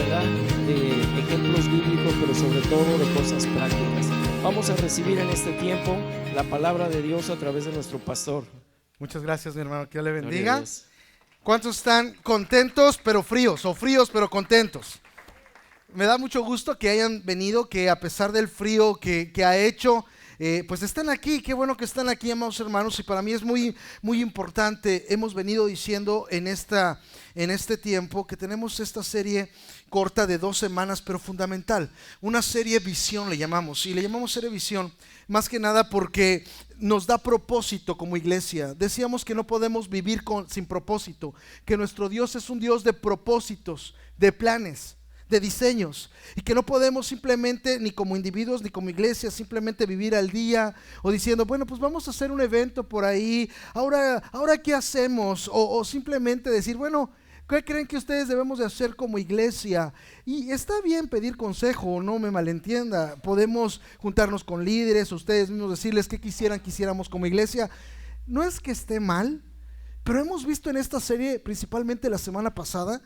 ¿verdad? De ejemplos bíblicos, pero sobre todo de cosas prácticas. Vamos a recibir en este tiempo la palabra de Dios a través de nuestro pastor. Muchas gracias, mi hermano, que Dios le Gloria a bendiga. Dios. ¿Cuántos están contentos pero fríos, o fríos pero contentos? Me da mucho gusto que hayan venido, que a pesar del frío que ha hecho, pues están aquí. Qué bueno que están aquí, amados hermanos, y para mí es muy importante. Hemos venido diciendo en este tiempo que tenemos esta serie corta de 2 semanas, pero fundamental, una serie visión le llamamos, y le llamamos serie visión más que nada porque nos da propósito como iglesia. Decíamos que no podemos vivir sin propósito, que nuestro Dios es un Dios de propósitos, de planes, de diseños, y que no podemos simplemente, ni como individuos ni como iglesia, simplemente vivir al día o diciendo, bueno, pues vamos a hacer un evento por ahí, ahora ¿qué hacemos? O simplemente decir, bueno, ¿qué creen que ustedes debemos de hacer como iglesia? Y está bien pedir consejo, no me malentienda, podemos juntarnos con líderes, ustedes mismos decirles qué quisiéramos como iglesia. No es que esté mal, pero hemos visto en esta serie, principalmente la semana pasada,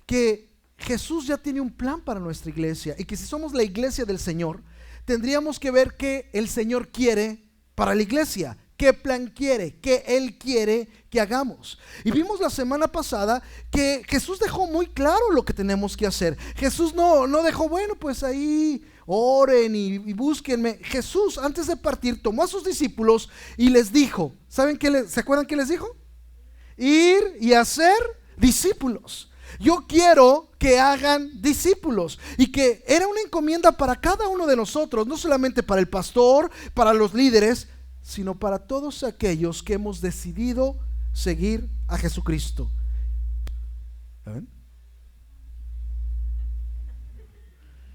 que Jesús ya tiene un plan para nuestra iglesia, y que si somos la iglesia del Señor, tendríamos que ver qué el Señor quiere para la iglesia, qué plan quiere, qué Él quiere que hagamos. Y vimos la semana pasada que Jesús dejó muy claro lo que tenemos que hacer. Jesús no dejó, bueno, pues ahí oren y búsquenme. Jesús, antes de partir, tomó a sus discípulos y les dijo, ¿saben ¿se acuerdan qué les dijo? Ir y hacer discípulos. Yo quiero que hagan discípulos, y que era una encomienda para cada uno de nosotros, no solamente para el pastor, para los líderes, sino para todos aquellos que hemos decidido seguir a Jesucristo. ¿Ven?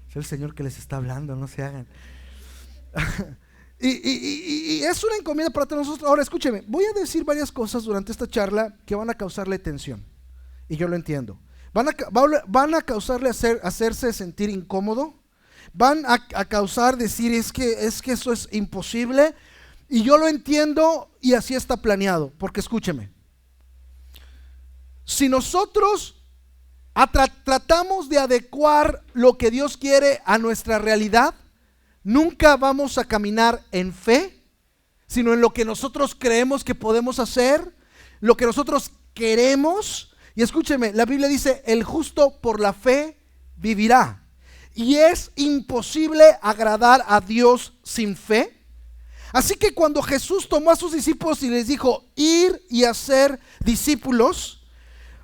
Es el Señor que les está hablando, no se hagan. Y es una encomienda para todos nosotros. Ahora escúcheme, voy a decir varias cosas durante esta charla que van a causarle tensión, y yo lo entiendo. Van a causarle hacerse sentir incómodo, van a causar decir es que eso es imposible, y yo lo entiendo, y así está planeado. Porque escúcheme, si nosotros tratamos de adecuar lo que Dios quiere a nuestra realidad, nunca vamos a caminar en fe, sino en lo que nosotros creemos que podemos hacer, lo que nosotros queremos. Y escúcheme, la Biblia dice, el justo por la fe vivirá. Y es imposible agradar a Dios sin fe. Así que cuando Jesús tomó a sus discípulos y les dijo, ir y hacer discípulos,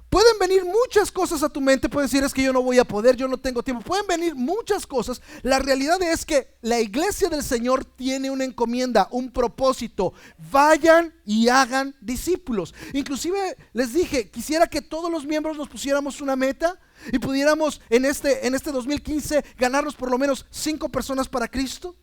pueden venir muchas cosas a tu mente. Puedes decir, es que yo no voy a poder, yo no tengo tiempo. Pueden venir muchas cosas. La realidad es que la iglesia del Señor tiene una encomienda, un propósito. Vayan y hagan discípulos. Inclusive les dije, quisiera que todos los miembros nos pusiéramos una meta y pudiéramos en este 2015 ganarnos por lo menos 5 personas para Cristo.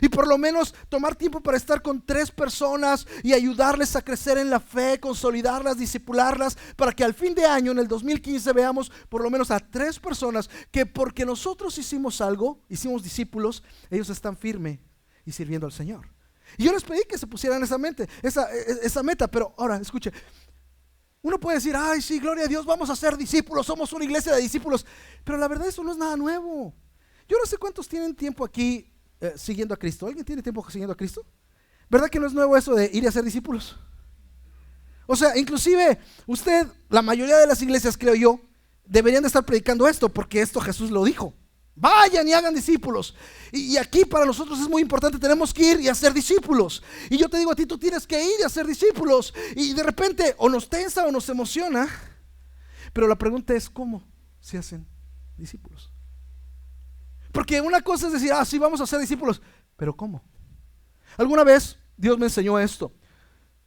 Y por lo menos tomar tiempo para estar con 3 personas y ayudarles a crecer en la fe, consolidarlas, discipularlas, para que al fin de año, en el 2015, veamos por lo menos a 3 personas que porque nosotros hicimos algo, hicimos discípulos, ellos están firmes y sirviendo al Señor. Y yo les pedí que se pusieran esa meta. Pero ahora, escuche, uno puede decir, ay sí, gloria a Dios, vamos a ser discípulos, somos una iglesia de discípulos. Pero la verdad, eso no es nada nuevo. Yo no sé cuántos tienen tiempo aquí siguiendo a Cristo. ¿Alguien tiene tiempo siguiendo a Cristo? ¿Verdad que no es nuevo eso de ir a ser discípulos? O sea, inclusive usted, la mayoría de las iglesias, creo yo, deberían de estar predicando esto, porque esto Jesús lo dijo. Vayan y hagan discípulos. Y aquí para nosotros es muy importante, tenemos que ir y hacer discípulos. Y yo te digo a ti, tú tienes que ir y hacer discípulos. Y de repente o nos tensa o nos emociona, pero la pregunta es, ¿cómo se hacen discípulos? Porque una cosa es decir, sí, vamos a ser discípulos, pero ¿cómo? Alguna vez Dios me enseñó esto.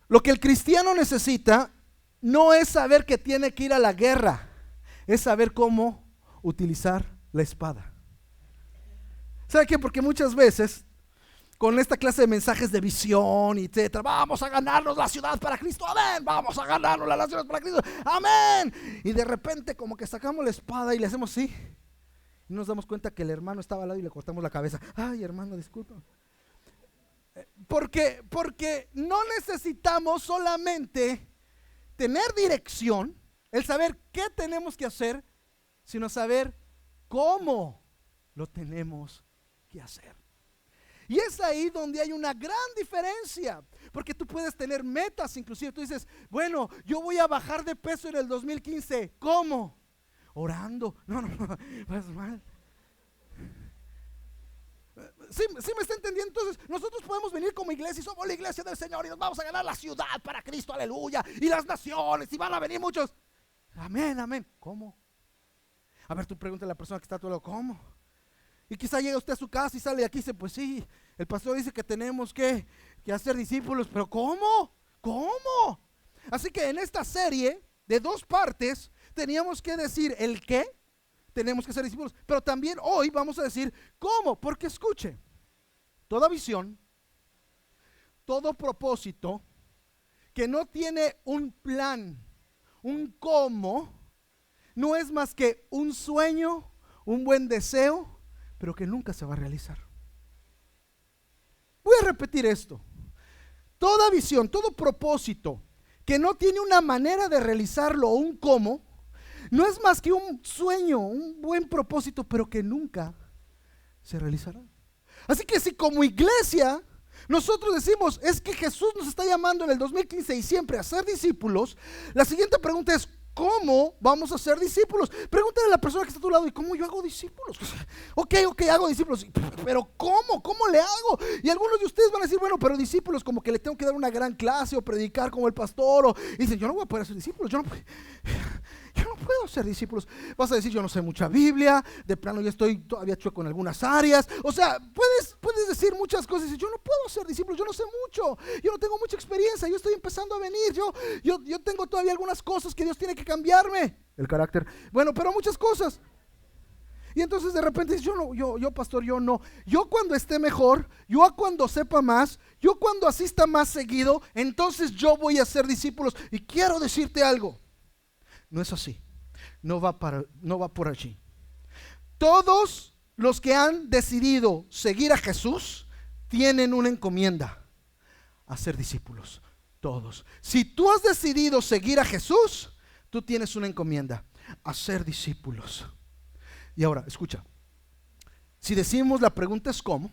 Lo que el cristiano necesita no es saber que tiene que ir a la guerra, es saber cómo utilizar la espada. ¿Sabe qué? Porque muchas veces con esta clase de mensajes de visión y etcétera, vamos a ganarnos la ciudad para Cristo, amén, vamos a ganarnos la ciudad para Cristo, amén. Y de repente como que sacamos la espada y le hacemos así, y nos damos cuenta que el hermano estaba al lado y le cortamos la cabeza. Ay, hermano, disculpa. Porque no necesitamos solamente tener dirección, el saber qué tenemos que hacer, sino saber cómo lo tenemos que hacer. Y es ahí donde hay una gran diferencia, porque tú puedes tener metas, inclusive tú dices, bueno, yo voy a bajar de peso en el 2015, ¿cómo? Orando. No, vas mal. ¿Sí me está entendiendo? Entonces nosotros podemos venir como iglesia y somos la iglesia del Señor y nos vamos a ganar la ciudad para Cristo, aleluya, y las naciones, y van a venir muchos. Amén, amén. ¿Cómo? A ver, tú pregúntale a la persona que está a tu lado, ¿cómo? Y quizá llega usted a su casa y sale de aquí y dice, pues sí, el pastor dice que tenemos que hacer discípulos, pero ¿cómo? ¿Cómo? Así que en esta serie de 2 partes teníamos que decir el qué, tenemos que ser discípulos, pero también hoy vamos a decir cómo, porque escuche, toda visión, todo propósito que no tiene un plan, un cómo, no es más que un sueño, un buen deseo, pero que nunca se va a realizar. Voy a repetir esto. Toda visión, todo propósito que no tiene una manera de realizarlo o un cómo, no es más que un sueño, un buen propósito, pero que nunca se realizará. Así que si como iglesia nosotros decimos, es que Jesús nos está llamando en el 2015 y siempre a ser discípulos, la siguiente pregunta es, ¿cómo vamos a ser discípulos? Pregúntale a la persona que está a tu lado, ¿y cómo yo hago discípulos? Ok, hago discípulos, pero ¿cómo? ¿Cómo le hago? Y algunos de ustedes van a decir, bueno, pero discípulos como que le tengo que dar una gran clase o predicar como el pastor, y dicen, yo no voy a poder hacer discípulos, yo no puedo ser discípulos. Vas a decir, yo no sé mucha Biblia, de plano yo estoy todavía chueco en algunas áreas. O sea, puedes decir muchas cosas y yo no puedo ser discípulos, yo no sé mucho, yo no tengo mucha experiencia, yo estoy empezando a venir, yo tengo todavía algunas cosas que Dios tiene que cambiarme, el carácter, bueno, pero muchas cosas. Y entonces de repente dices, yo pastor, yo no, yo cuando esté mejor, yo cuando sepa más, yo cuando asista más seguido, entonces yo voy a ser discípulos. Y quiero decirte algo, no es así, no va por allí. Todos los que han decidido seguir a Jesús tienen una encomienda, a ser discípulos, todos. Si tú has decidido seguir a Jesús, tú tienes una encomienda, a ser discípulos. Y ahora, escucha, si decimos la pregunta es ¿cómo?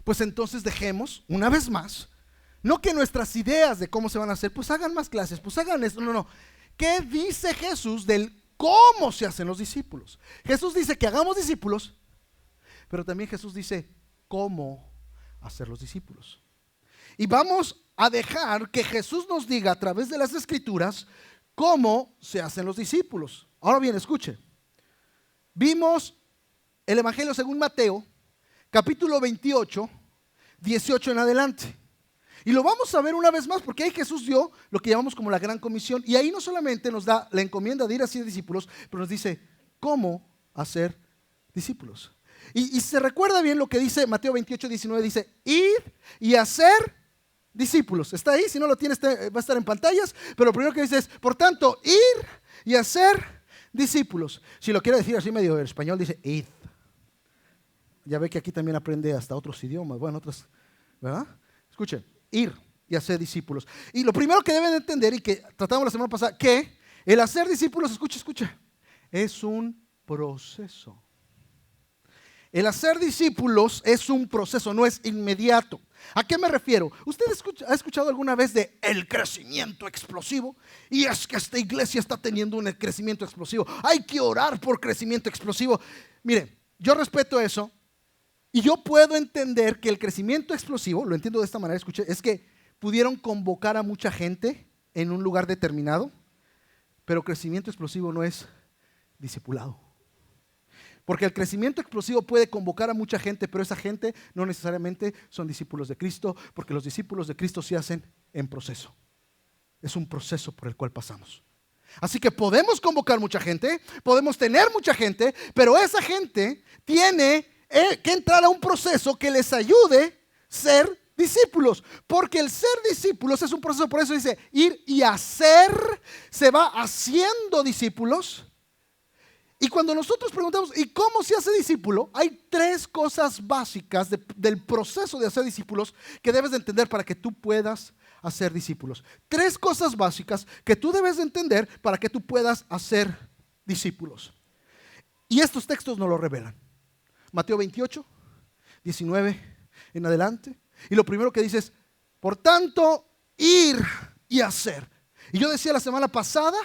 Pues entonces dejemos, una vez más, no que nuestras ideas de cómo se van a hacer, pues hagan más clases, pues hagan esto, no. ¿Qué dice Jesús del cómo se hacen los discípulos? Jesús dice que hagamos discípulos, pero también Jesús dice cómo hacer los discípulos. Y vamos a dejar que Jesús nos diga a través de las Escrituras cómo se hacen los discípulos. Ahora bien, escuche. Vimos el Evangelio según Mateo, capítulo 28, 18 en adelante. Y lo vamos a ver una vez más porque ahí Jesús dio lo que llamamos como la gran comisión. Y ahí no solamente nos da la encomienda de ir a ser discípulos, pero nos dice cómo hacer discípulos. Y se recuerda bien lo que dice Mateo 28, 19, dice ir y hacer discípulos. Está ahí, si no lo tienes va a estar en pantallas, pero lo primero que dice es, por tanto, ir y hacer discípulos. Si lo quiere decir así medio en español, dice id. Ya ve que aquí también aprende hasta otros idiomas, bueno, otras, ¿verdad? Escuchen, ir y hacer discípulos. Y lo primero que deben entender, y que tratamos la semana pasada, que el hacer discípulos, escucha, es un proceso. El hacer discípulos es un proceso, no es inmediato. ¿A qué me refiero? ¿Usted ha escuchado alguna vez de el crecimiento explosivo? Y es que esta iglesia está teniendo un crecimiento explosivo. Hay que orar por crecimiento explosivo. Mire, yo respeto eso y yo puedo entender que el crecimiento explosivo, lo entiendo de esta manera, escuche, es que pudieron convocar a mucha gente en un lugar determinado, pero crecimiento explosivo no es discipulado. Porque el crecimiento explosivo puede convocar a mucha gente, pero esa gente no necesariamente son discípulos de Cristo, porque los discípulos de Cristo se hacen en proceso. Es un proceso por el cual pasamos. Así que podemos convocar mucha gente, podemos tener mucha gente, pero esa gente tiene que entrar a un proceso que les ayude a ser discípulos. Porque el ser discípulos es un proceso, por eso dice ir y hacer, se va haciendo discípulos. Y cuando nosotros preguntamos, ¿y cómo se hace discípulo? Hay 3 cosas básicas del proceso de hacer discípulos que debes de entender para que tú puedas hacer discípulos. 3 cosas básicas que tú debes de entender para que tú puedas hacer discípulos. Y estos textos nos lo revelan. Mateo 28, 19 en adelante. Y lo primero que dice es, por tanto, ir y hacer. Y yo decía la semana pasada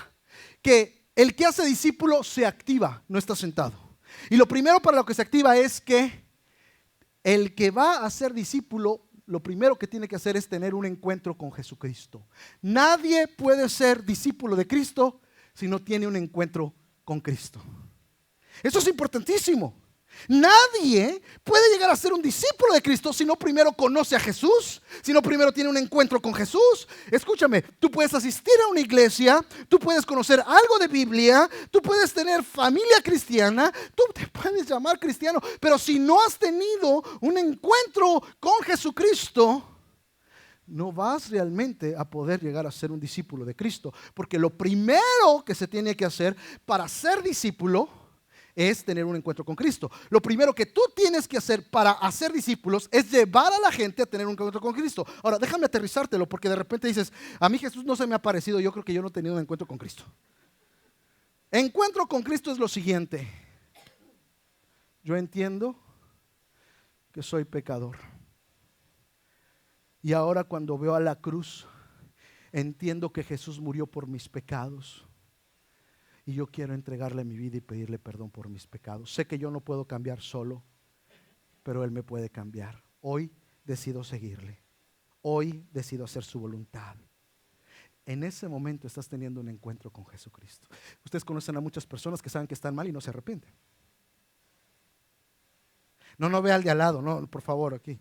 que el que hace discípulo se activa, no está sentado. Y lo primero para lo que se activa es que el que va a ser discípulo, lo primero que tiene que hacer es tener un encuentro con Jesucristo. Nadie puede ser discípulo de Cristo si no tiene un encuentro con Cristo. Eso es importantísimo. Nadie puede llegar a ser un discípulo de Cristo si no primero conoce a Jesús, si no primero tiene un encuentro con Jesús. Escúchame, tú puedes asistir a una iglesia, tú puedes conocer algo de Biblia, tú puedes tener familia cristiana, tú te puedes llamar cristiano, pero si no has tenido un encuentro con Jesucristo, no vas realmente a poder llegar a ser un discípulo de Cristo. Porque lo primero que se tiene que hacer para ser discípulo es tener un encuentro con Cristo. Lo primero que tú tienes que hacer para hacer discípulos es llevar a la gente a tener un encuentro con Cristo. Ahora, déjame aterrizártelo, porque de repente dices, a mí Jesús no se me ha parecido, yo creo que yo no he tenido un encuentro con Cristo. Encuentro con Cristo es lo siguiente. Yo entiendo que soy pecador. Y ahora cuando veo a la cruz, entiendo que Jesús murió por mis pecados. Y yo quiero entregarle mi vida y pedirle perdón por mis pecados. Sé que yo no puedo cambiar solo, pero Él me puede cambiar. Hoy decido seguirle. Hoy decido hacer su voluntad. En ese momento estás teniendo un encuentro con Jesucristo. Ustedes conocen a muchas personas que saben que están mal y no se arrepienten. No vea al de al lado, no, por favor, aquí.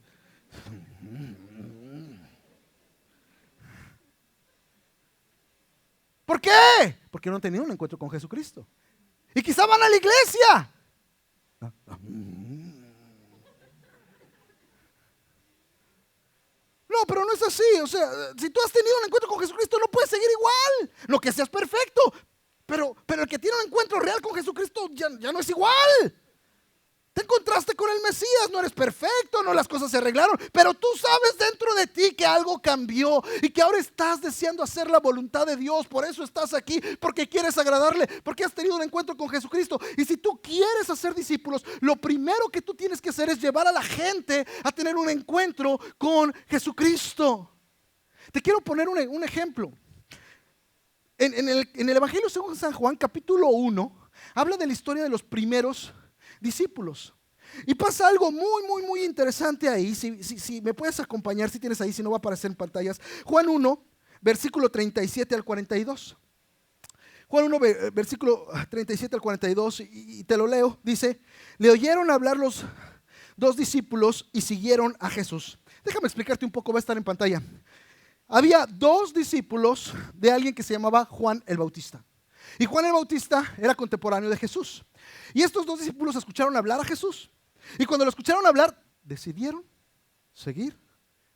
¿Por qué? Porque no han tenido un encuentro con Jesucristo. Y quizá van a la iglesia. No, pero no es así. O sea, si tú has tenido un encuentro con Jesucristo, no puedes seguir igual. No que seas perfecto, pero el que tiene un encuentro real con Jesucristo ya no es igual. Te encontraste con el Mesías, no eres perfecto, no las cosas se arreglaron, pero tú sabes dentro de ti que algo cambió y que ahora estás deseando hacer la voluntad de Dios. Por eso estás aquí, porque quieres agradarle, porque has tenido un encuentro con Jesucristo. Y si tú quieres hacer discípulos, lo primero que tú tienes que hacer es llevar a la gente a tener un encuentro con Jesucristo. Te quiero poner un ejemplo. En el Evangelio según San Juan, capítulo 1, habla de la historia de los primeros discípulos. Y pasa algo muy interesante ahí. Si me puedes acompañar, si tienes ahí, si no va a aparecer en pantallas. Juan 1, versículo 37 al 42. Juan 1, versículo 37 al 42, y te lo leo. Dice, le oyeron hablar los dos discípulos y siguieron a Jesús. Déjame explicarte un poco, va a estar en pantalla. Había dos discípulos de alguien que se llamaba Juan el Bautista. Y Juan el Bautista era contemporáneo de Jesús. Y estos dos discípulos escucharon hablar a Jesús. Y cuando lo escucharon hablar, decidieron seguir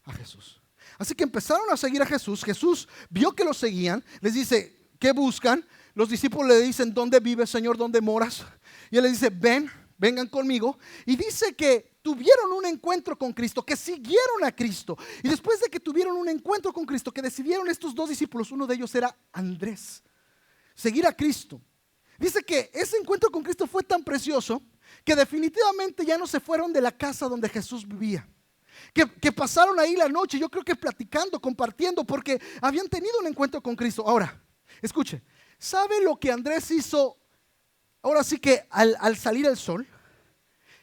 a Jesús. Así que empezaron a seguir a Jesús. Jesús vio que los seguían. Les dice, ¿qué buscan? Los discípulos le dicen, ¿dónde vives, Señor? ¿Dónde moras? Y él les dice, vengan conmigo. Y dice que tuvieron un encuentro con Cristo, que siguieron a Cristo. Y después de que tuvieron un encuentro con Cristo, que decidieron estos dos discípulos, uno de ellos era Andrés, seguir a Cristo. Dice que ese encuentro con Cristo fue tan precioso que definitivamente ya no se fueron de la casa donde Jesús vivía. Que pasaron ahí la noche, yo creo que platicando, compartiendo, porque habían tenido un encuentro con Cristo. Ahora, escuche, ¿sabe lo que Andrés hizo? Ahora sí que al salir el sol,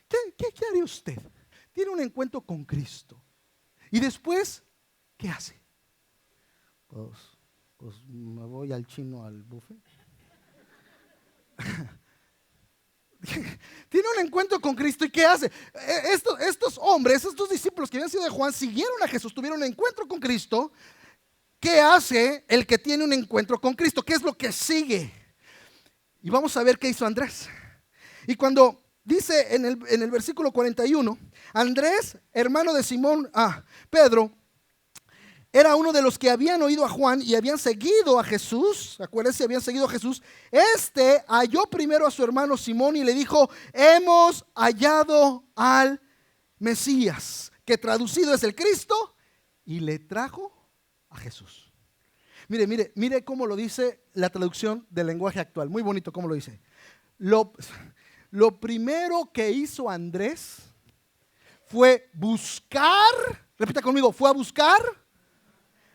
¿qué haría usted? Tiene un encuentro con Cristo. Y después, ¿qué hace? Pues me voy al chino, al buffet. Tiene un encuentro con Cristo, ¿y qué hace? Estos hombres, estos discípulos que habían sido de Juan, siguieron a Jesús, tuvieron un encuentro con Cristo. ¿Qué hace el que tiene un encuentro con Cristo? ¿Qué es lo que sigue? Y vamos a ver qué hizo Andrés. Y cuando dice en el versículo 41, Andrés, hermano de Simón, Pedro, era uno de los que habían oído a Juan y habían seguido a Jesús. Acuérdense, habían seguido a Jesús. Halló primero a su hermano Simón y le dijo, hemos hallado al Mesías, que traducido es el Cristo, y le trajo a Jesús. Mire cómo lo dice la traducción del lenguaje actual. Muy bonito cómo lo dice. Lo primero que hizo Andrés fue buscar, repita conmigo, fue a buscar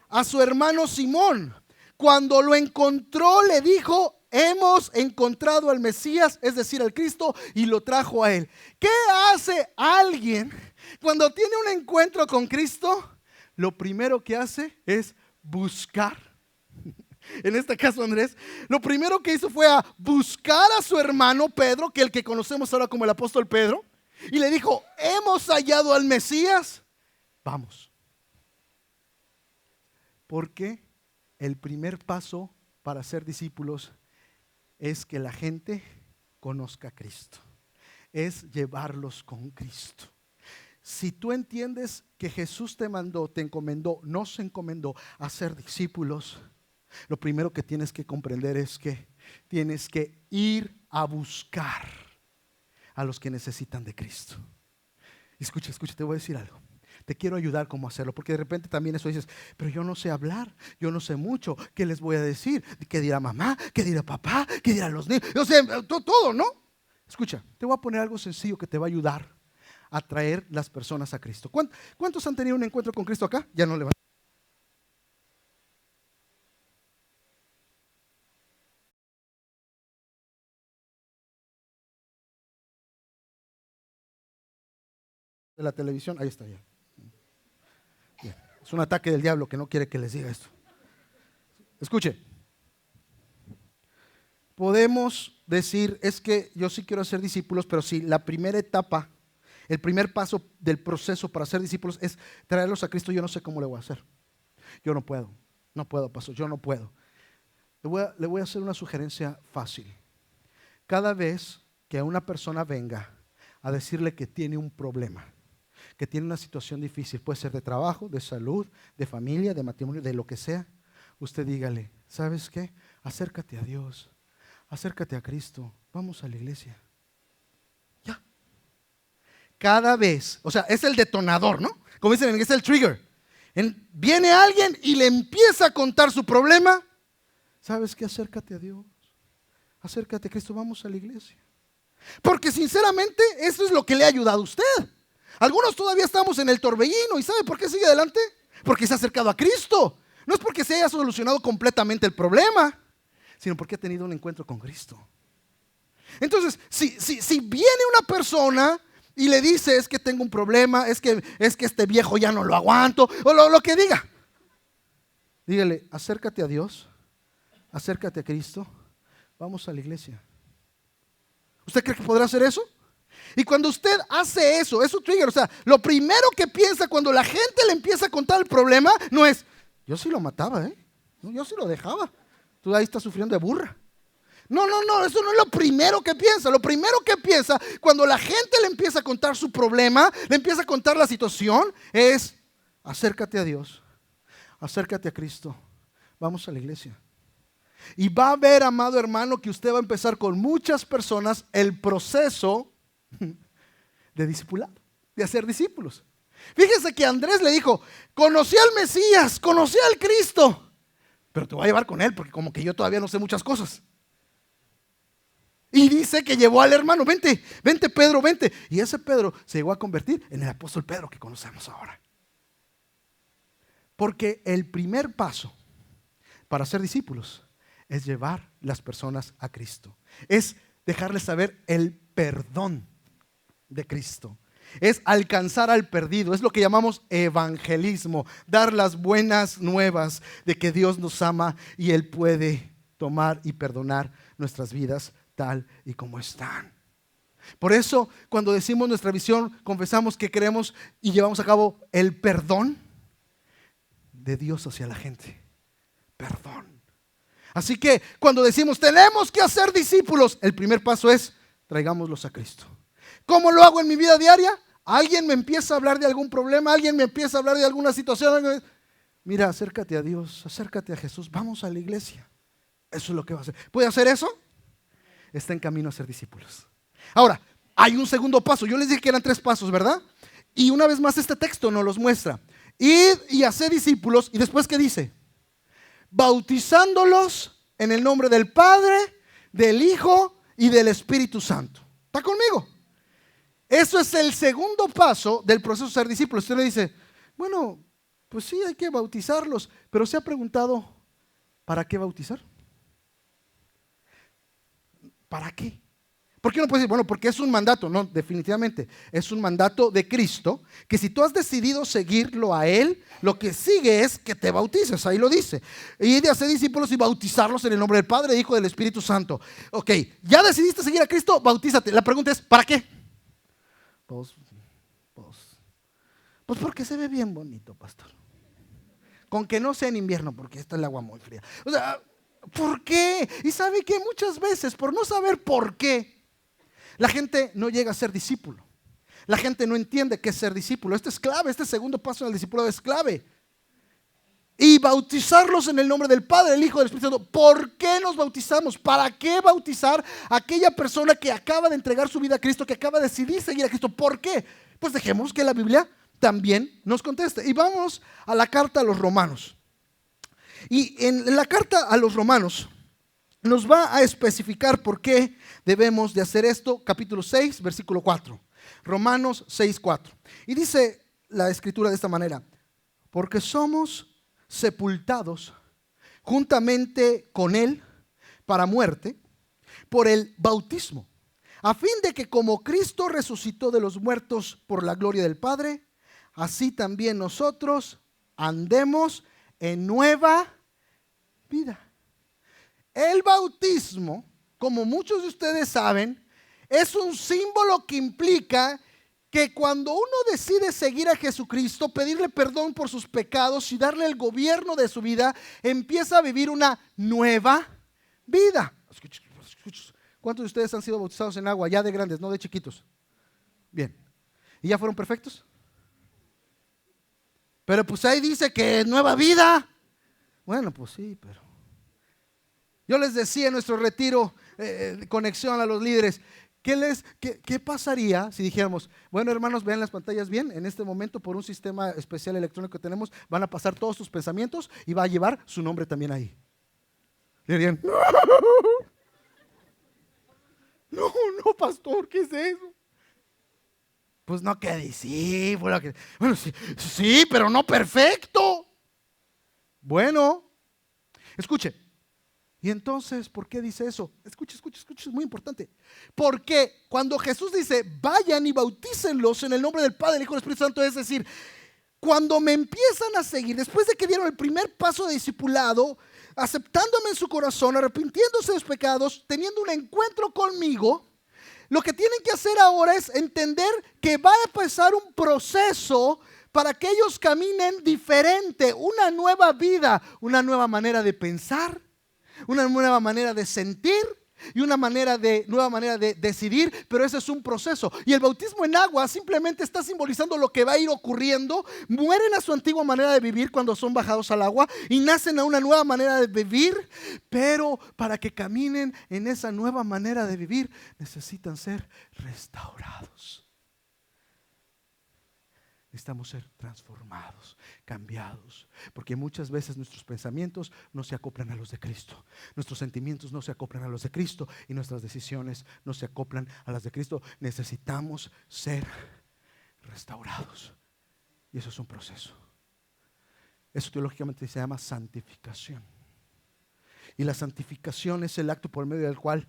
a su hermano Simón. Cuando lo encontró, le dijo: hemos encontrado al Mesías, es decir, al Cristo, y lo trajo a él. ¿Qué hace alguien cuando tiene un encuentro con Cristo? Lo primero que hace es buscar. En este caso, Andrés, lo primero que hizo fue a buscar a su hermano Pedro, que es el que conocemos ahora como el apóstol Pedro, y le dijo: hemos hallado al Mesías, vamos. Porque el primer paso para ser discípulos es que la gente conozca a Cristo, es llevarlos con Cristo. Si tú entiendes que Jesús te mandó, te encomendó, nos encomendó a ser discípulos, lo primero que tienes que comprender es que tienes que ir a buscar a los que necesitan de Cristo. Escucha, te voy a decir algo. Te quiero ayudar cómo hacerlo, porque de repente también eso dices: pero yo no sé hablar, yo no sé mucho, ¿qué les voy a decir? ¿Qué dirá mamá? ¿Qué dirá papá? ¿Qué dirán los niños? Yo sé todo, ¿no? Escucha, te voy a poner algo sencillo que te va a ayudar a traer las personas a Cristo. ¿Cuántos han tenido un encuentro con Cristo acá? Ya no levanten. De la televisión, ahí está ya. Bien. Es un ataque del diablo que no quiere que les diga esto. Escuche, podemos decir: es que yo sí quiero ser discípulos, pero si la primera etapa, el primer paso del proceso para ser discípulos es traerlos a Cristo, yo no sé cómo le voy a hacer. Yo no puedo, pastor, yo no puedo. Le voy a hacer una sugerencia fácil. Cada vez que a una persona venga a decirle que tiene un problema, que tiene una situación difícil, puede ser de trabajo, de salud, de familia, de matrimonio, de lo que sea, usted dígale: ¿sabes qué? Acércate a Dios, acércate a Cristo, vamos a la iglesia. Ya. Cada vez, o sea, es el detonador, ¿no? Como dicen en inglés, es el trigger. Viene alguien y le empieza a contar su problema. ¿Sabes qué? Acércate a Dios, acércate a Cristo, vamos a la iglesia. Porque sinceramente eso es lo que le ha ayudado a usted. Algunos todavía estamos en el torbellino. ¿Y sabe por qué sigue adelante? Porque se ha acercado a Cristo. No es porque se haya solucionado completamente el problema, sino porque ha tenido un encuentro con Cristo. Entonces, si viene una persona y le dice: es que tengo un problema, es que este viejo ya no lo aguanto, o lo que diga, dígale: acércate a Dios, acércate a Cristo, vamos a la iglesia. ¿Usted cree que podrá hacer eso? Y cuando usted hace eso, es su trigger. O sea, lo primero que piensa cuando la gente le empieza a contar el problema no es: yo sí lo mataba, no, yo sí lo dejaba, tú ahí estás sufriendo de burra. No, eso no es lo primero que piensa. Lo primero que piensa cuando la gente le empieza a contar su problema, le empieza a contar la situación, es: acércate a Dios, acércate a Cristo, vamos a la iglesia. Y va a ver, amado hermano, que usted va a empezar con muchas personas el proceso de discipulado, de hacer discípulos. Fíjese que Andrés le dijo: conocí al Mesías, conocí al Cristo, pero te voy a llevar con él porque como que yo todavía no sé muchas cosas. Y dice que llevó al hermano: vente Pedro, vente. Y ese Pedro se llegó a convertir en el apóstol Pedro que conocemos ahora. Porque el primer paso para ser discípulos es llevar las personas a Cristo. Es dejarles saber el perdón de Cristo. Es alcanzar al perdido. Es lo que llamamos evangelismo. Dar las buenas nuevas de que Dios nos ama y Él puede tomar y perdonar nuestras vidas tal y como están. Por eso, cuando decimos nuestra visión, confesamos que creemos y llevamos a cabo el perdón de Dios hacia la gente. Perdón. Así que cuando decimos tenemos que hacer discípulos, el primer paso es: traigámoslos a Cristo. ¿Cómo lo hago en mi vida diaria? Alguien me empieza a hablar de algún problema, alguien me empieza a hablar de alguna situación. Mira, acércate a Dios, acércate a Jesús, vamos a la iglesia. Eso es lo que va a hacer. ¿Puede hacer eso? Está en camino a ser discípulos. Ahora, hay un segundo paso. Yo les dije que eran 3 pasos, ¿verdad? Y una vez más este texto nos los muestra. Id y haced discípulos. ¿Y después qué dice? Bautizándolos en el nombre del Padre, del Hijo y del Espíritu Santo. ¿Está conmigo? Eso es el segundo paso del proceso de ser discípulo. Usted le dice, bueno, pues sí, hay que bautizarlos, pero ¿se ha preguntado para qué bautizar? ¿Para qué? ¿Por qué no puede decir, bueno, porque es un mandato? No, definitivamente, es un mandato de Cristo, que si tú has decidido seguirlo a Él, lo que sigue es que te bautices, ahí lo dice. Y de hacer discípulos y bautizarlos en el nombre del Padre, Hijo y del Espíritu Santo. Ok, ya decidiste seguir a Cristo, bautízate. La pregunta es, ¿para qué? Pues porque se ve bien bonito, pastor. Con que no sea en invierno, porque está el agua muy fría. O sea, ¿por qué? Y sabe que muchas veces, por no saber por qué, la gente no llega a ser discípulo. La gente no entiende qué es ser discípulo. Este es clave, este segundo paso del discipulado es clave. Y bautizarlos en el nombre del Padre, del Hijo y del Espíritu Santo. ¿Por qué nos bautizamos? ¿Para qué bautizar a aquella persona que acaba de entregar su vida a Cristo, que acaba de decidir seguir a Cristo? ¿Por qué? Pues dejemos que la Biblia también nos conteste. Y vamos a la carta a los Romanos. Y en la carta a los Romanos nos va a especificar por qué debemos de hacer esto. Capítulo 6, versículo 4. Romanos 6, 4. Y dice la escritura de esta manera: porque somos sepultados juntamente con Él para muerte por el bautismo, a fin de que como Cristo resucitó de los muertos por la gloria del Padre, así también nosotros andemos en nueva vida. El bautismo, como muchos de ustedes saben, es un símbolo que implica que cuando uno decide seguir a Jesucristo, pedirle perdón por sus pecados y darle el gobierno de su vida, empieza a vivir una nueva vida. ¿Cuántos de ustedes han sido bautizados en agua ya de grandes, no de chiquitos? Bien. ¿Y ya fueron perfectos? Pero pues ahí dice que es nueva vida. Bueno, pues sí, pero yo les decía en nuestro retiro, conexión a los líderes, ¿qué pasaría si dijéramos, bueno, hermanos, vean las pantallas bien, en este momento por un sistema especial electrónico que tenemos, van a pasar todos tus pensamientos y va a llevar su nombre también ahí? Dirían, no, pastor, ¿qué es eso? Pues no, que discípulo. Bueno, sí, pero no perfecto. Bueno, escuche. Y entonces, ¿por qué dice eso? Escuche, es muy importante. Porque cuando Jesús dice, vayan y bautícenlos en el nombre del Padre, del Hijo y del Espíritu Santo, es decir, cuando me empiezan a seguir, después de que dieron el primer paso de discipulado, aceptándome en su corazón, arrepintiéndose de los pecados, teniendo un encuentro conmigo, lo que tienen que hacer ahora es entender que va a empezar un proceso para que ellos caminen diferente, una nueva vida, una nueva manera de pensar, una nueva manera de sentir y una nueva manera de decidir, pero ese es un proceso. Y el bautismo en agua simplemente está simbolizando lo que va a ir ocurriendo. Mueren a su antigua manera de vivir cuando son bajados al agua y nacen a una nueva manera de vivir, pero para que caminen en esa nueva manera de vivir necesitan ser restaurados. Necesitamos ser transformados, cambiados, porque muchas veces nuestros pensamientos no se acoplan a los de Cristo, nuestros sentimientos no se acoplan a los de Cristo y nuestras decisiones no se acoplan a las de Cristo. Necesitamos ser restaurados y eso es un proceso. Eso teológicamente se llama santificación. Y la santificación es el acto por medio del cual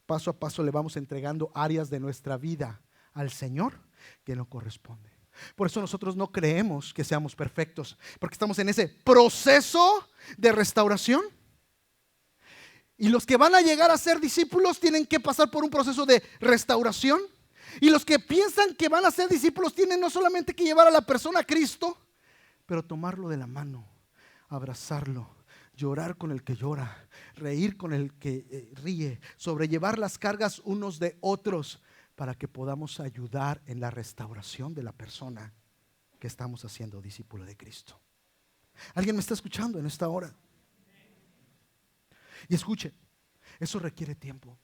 paso a paso le vamos entregando áreas de nuestra vida al Señor que no corresponden. Por eso nosotros no creemos que seamos perfectos, porque estamos en ese proceso de restauración. Y los que van a llegar a ser discípulos tienen que pasar por un proceso de restauración. Y los que piensan que van a ser discípulos tienen no solamente que llevar a la persona a Cristo, pero tomarlo de la mano, abrazarlo, llorar con el que llora, reír con el que ríe, sobrellevar las cargas unos de otros, para que podamos ayudar en la restauración de la persona que estamos haciendo discípulo de Cristo. ¿Alguien me está escuchando en esta hora? Y escuche, eso requiere tiempo.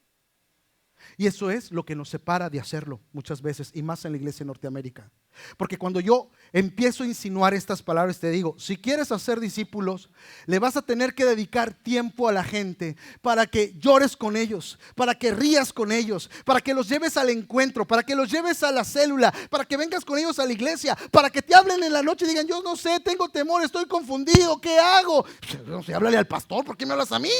Y eso es lo que nos separa de hacerlo muchas veces, y más en la iglesia en Norteamérica. Porque cuando yo empiezo a insinuar estas palabras, te digo, si quieres hacer discípulos, le vas a tener que dedicar tiempo a la gente para que llores con ellos, para que rías con ellos, para que los lleves al encuentro, para que los lleves a la célula, para que vengas con ellos a la iglesia, para que te hablen en la noche y digan, yo no sé, tengo temor, estoy confundido, ¿qué hago? No sé, háblale al pastor, ¿por qué me hablas a mí?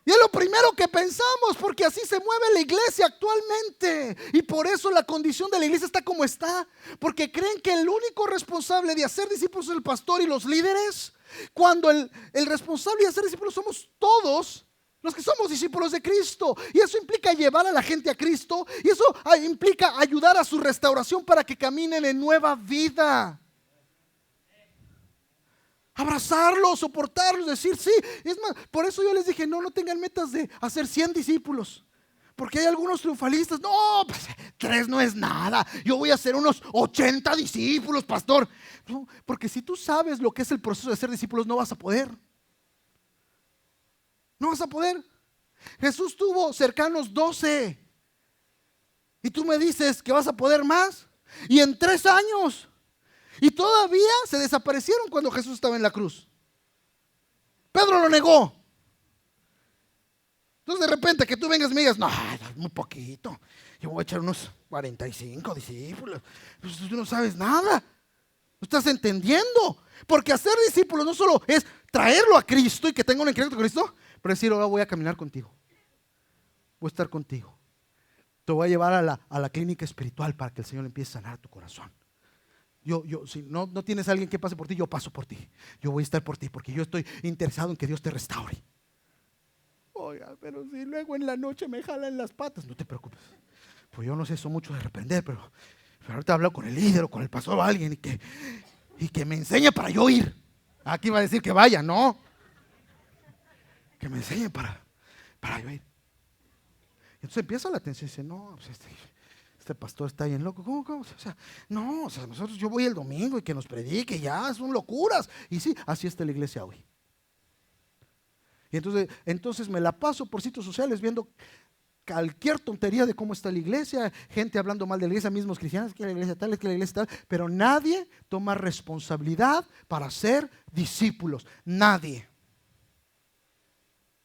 Y es lo primero que pensamos, porque así se mueve la iglesia actualmente. Y por eso la condición de la iglesia está como está. Porque creen que el único responsable de hacer discípulos es el pastor y los líderes, cuando el responsable de hacer discípulos somos todos los que somos discípulos de Cristo. Y eso implica llevar a la gente a Cristo. Y eso implica ayudar a su restauración para que caminen en nueva vida. Abrazarlos, soportarlos, decir sí. Es más, por eso yo les dije, no tengan metas de hacer 100 discípulos. Porque hay algunos triunfalistas, no, pues 3 no es nada. Yo voy a hacer unos 80 discípulos, pastor. No, porque si tú sabes lo que es el proceso de ser discípulos, no vas a poder. No vas a poder. Jesús tuvo cercanos 12. Y tú me dices que vas a poder más. Y en 3 años. Y todavía se desaparecieron cuando Jesús estaba en la cruz. Pedro lo negó. Entonces de repente que tú vengas y me digas, no, es muy poquito. Yo voy a echar unos 45 discípulos. Pues tú no sabes nada. No estás entendiendo. Porque hacer discípulos no solo es traerlo a Cristo y que tenga un encuentro con Cristo, pero decir, ahora voy a caminar contigo. Voy a estar contigo. Te voy a llevar a la clínica espiritual para que el Señor empiece a sanar tu corazón. Si no tienes a alguien que pase por ti, yo paso por ti. Yo voy a estar por ti porque yo estoy interesado en que Dios te restaure. Oiga, pero si luego en la noche me jalan las patas, no te preocupes. Pues yo no sé eso mucho de reprender, pero ahorita hablo con el líder o con el pastor o alguien y que me enseñe para yo ir. Aquí va a decir que vaya, no. Que me enseñe para yo ir. Entonces empieza la atención y dice, no, pues este pastor está bien loco. ¿Cómo? O sea, no, nosotros, yo voy el domingo y que nos predique, ya, son locuras. Y sí, así está la iglesia hoy. Y entonces me la paso por sitios sociales viendo cualquier tontería de cómo está la iglesia, gente hablando mal de la iglesia, mismos cristianos, es que la iglesia tal, es que la iglesia tal, pero nadie toma responsabilidad para ser discípulos, nadie.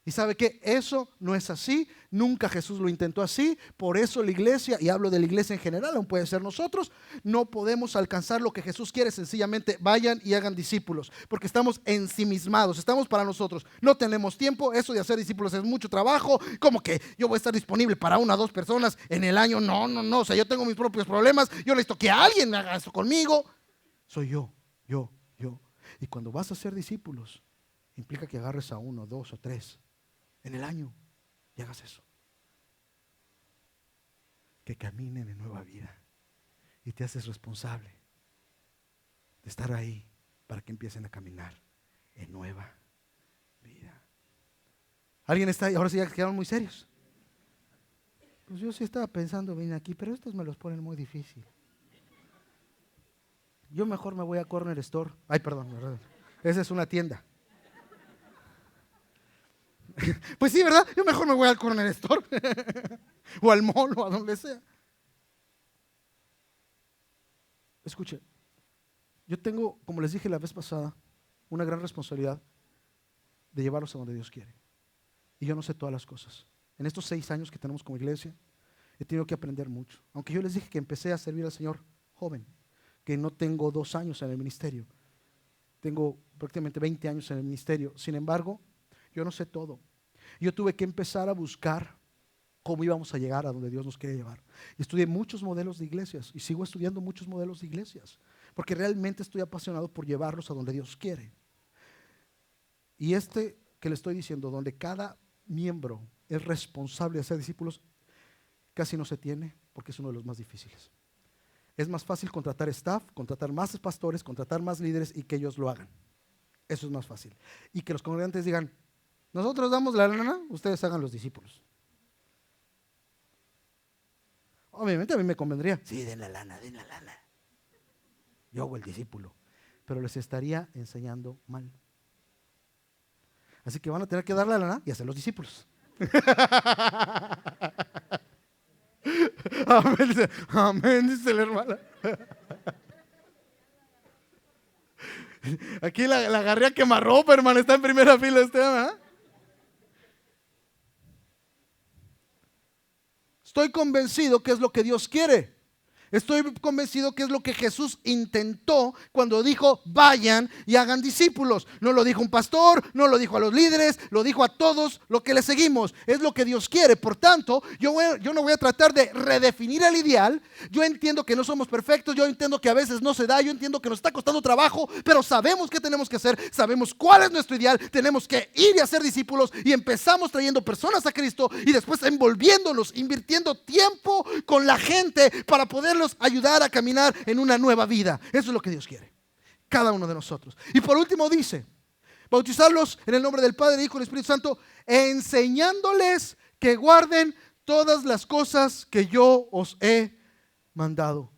Y sabe que eso no es así, nunca Jesús lo intentó así, por eso la iglesia, y hablo de la iglesia en general, aún puede ser nosotros, no podemos alcanzar lo que Jesús quiere, sencillamente vayan y hagan discípulos, porque estamos ensimismados, estamos para nosotros, no tenemos tiempo, eso de hacer discípulos es mucho trabajo, como que yo voy a estar disponible para 1 o 2 personas en el año, no, o sea, yo tengo mis propios problemas, yo necesito que alguien me haga eso conmigo, soy yo. Y cuando vas a hacer discípulos, implica que agarres a 1, 2 o 3 en el año y hagas eso. Que caminen en nueva vida y te haces responsable de estar ahí para que empiecen a caminar en nueva vida. ¿Alguien está ahí? Ahora sí ya quedaron muy serios. Pues yo sí estaba pensando, vine aquí, pero estos me los ponen muy difícil. Yo mejor me voy a Corner Store. Ay, perdón, ¿verdad? Esa es una tienda. Pues sí, ¿verdad? Yo mejor me voy al Corner Store o al mall o a donde sea. Escuche, yo tengo, como les dije la vez pasada, una gran responsabilidad de llevarlos a donde Dios quiere. Y yo no sé todas las cosas. En estos 6 años que tenemos como iglesia, he tenido que aprender mucho. Aunque yo les dije que empecé a servir al Señor joven, que no tengo 2 años en el ministerio, tengo prácticamente 20 años en el ministerio. Sin embargo, yo no sé todo. Yo tuve que empezar a buscar cómo íbamos a llegar a donde Dios nos quiere llevar. Y estudié muchos modelos de iglesias y sigo estudiando muchos modelos de iglesias, porque realmente estoy apasionado por llevarlos a donde Dios quiere. Y que le estoy diciendo, donde cada miembro es responsable de ser discípulos, casi no se tiene, porque es uno de los más difíciles. Es más fácil contratar staff, contratar más pastores, contratar más líderes y que ellos lo hagan. Eso es más fácil. Y que los congregantes digan, nosotros damos la lana, ustedes hagan los discípulos. Obviamente a mí me convendría, sí, den la lana. Yo hago el discípulo, pero les estaría enseñando mal. Así que van a tener que dar la lana y hacer los discípulos. Amén, dice la hermana. Aquí la agarré a quemarropa, hermano. Está en primera fila este, ¿eh? Estoy convencido que es lo que Dios quiere. Estoy convencido que es lo que Jesús intentó cuando dijo vayan y hagan discípulos. No lo dijo un pastor, no lo dijo a los líderes, lo dijo a todos los que le seguimos. Es lo que Dios quiere. Por tanto, yo no voy a tratar de redefinir el ideal. Yo entiendo que no somos perfectos, yo entiendo que a veces no se da, yo entiendo que nos está costando trabajo, pero sabemos qué tenemos que hacer, sabemos cuál es nuestro ideal. Tenemos que ir y hacer discípulos, y empezamos trayendo personas a Cristo y después envolviéndonos, invirtiendo tiempo con la gente para poder ayudar a caminar en una nueva vida. Eso es lo que Dios quiere, cada uno de nosotros. Y por último dice, bautizarlos en el nombre del Padre, Hijo y Espíritu Santo, enseñándoles que guarden todas las cosas que yo os he mandado.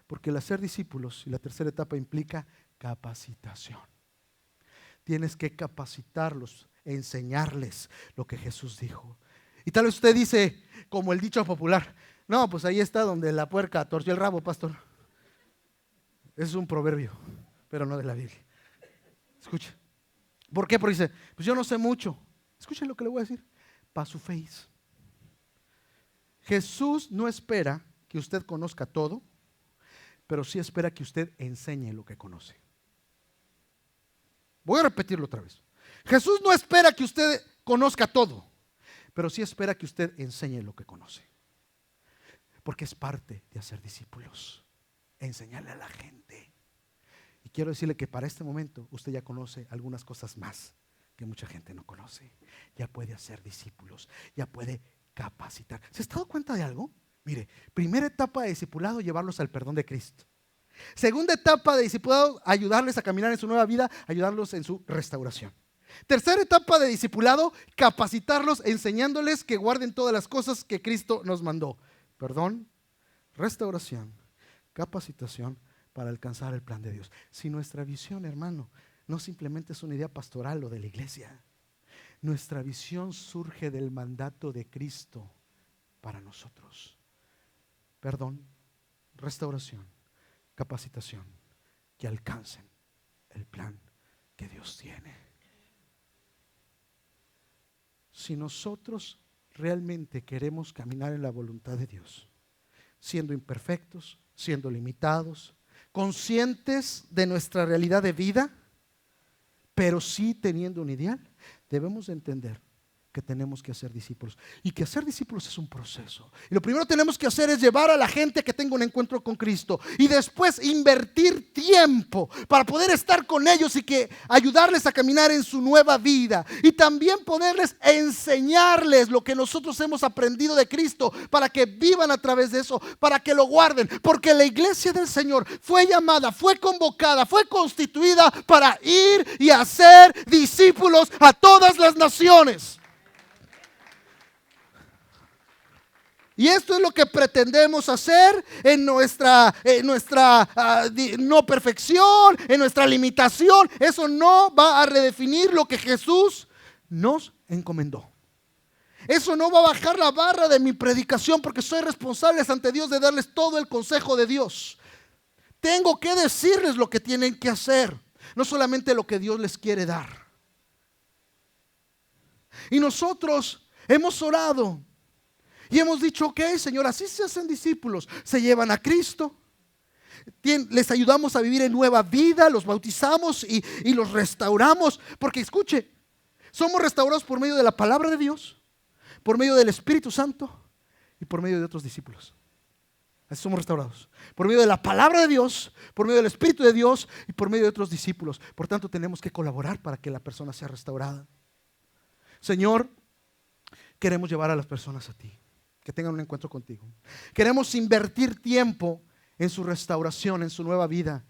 Porque el hacer discípulos, y la tercera etapa, implica capacitación. Tienes que capacitarlos, enseñarles lo que Jesús dijo. Y tal vez usted dice, como el dicho popular, no, pues ahí está donde la puerca torció el rabo, pastor. Es un proverbio, pero no de la Biblia. Escuche. ¿Por qué? Porque dice, pues yo no sé mucho. Escuchen lo que le voy a decir. Pa' su face. Jesús no espera que usted conozca todo, pero sí espera que usted enseñe lo que conoce. Voy a repetirlo otra vez. Jesús no espera que usted conozca todo, pero sí espera que usted enseñe lo que conoce. Porque es parte de hacer discípulos, enseñarle a la gente. Y quiero decirle que para este momento usted ya conoce algunas cosas más que mucha gente no conoce. Ya puede hacer discípulos, ya puede capacitar. ¿Se ha dado cuenta de algo? Mire, primera etapa de discipulado, llevarlos al perdón de Cristo. Segunda etapa de discipulado, ayudarles a caminar en su nueva vida, ayudarlos en su restauración. Tercera etapa de discipulado, capacitarlos, enseñándoles que guarden todas las cosas que Cristo nos mandó. Perdón, restauración, capacitación para alcanzar el plan de Dios. Si nuestra visión, hermano, no simplemente es una idea pastoral o de la iglesia, nuestra visión surge del mandato de Cristo para nosotros. Perdón, restauración, capacitación, que alcancen el plan que Dios tiene. Si nosotros realmente queremos caminar en la voluntad de Dios, siendo imperfectos, siendo limitados, conscientes de nuestra realidad de vida, pero sí teniendo un ideal, debemos de entender que tenemos que hacer discípulos, y que hacer discípulos es un proceso. Y lo primero que tenemos que hacer es llevar a la gente que tenga un encuentro con Cristo, y después invertir tiempo para poder estar con ellos y que ayudarles a caminar en su nueva vida, y también poderles enseñarles lo que nosotros hemos aprendido de Cristo, para que vivan a través de eso, para que lo guarden, porque la iglesia del Señor fue llamada, fue convocada, fue constituida para ir y hacer discípulos a todas las naciones. Y esto es lo que pretendemos hacer en nuestra no perfección, en nuestra limitación. Eso no va a redefinir lo que Jesús nos encomendó. Eso no va a bajar la barra de mi predicación, porque soy responsable ante Dios de darles todo el consejo de Dios. Tengo que decirles lo que tienen que hacer, no solamente lo que Dios les quiere dar. Y nosotros hemos orado y hemos dicho, ok, Señor, así se hacen discípulos. Se llevan a Cristo, les ayudamos a vivir en nueva vida, los bautizamos y los restauramos. Porque escuche, somos restaurados por medio de la palabra de Dios, por medio del Espíritu Santo y por medio de otros discípulos. Así somos restaurados, por medio de la palabra de Dios, por medio del Espíritu de Dios y por medio de otros discípulos. Por tanto, tenemos que colaborar para que la persona sea restaurada. Señor, queremos llevar a las personas a ti, que tengan un encuentro contigo. Queremos invertir tiempo en su restauración, en su nueva vida.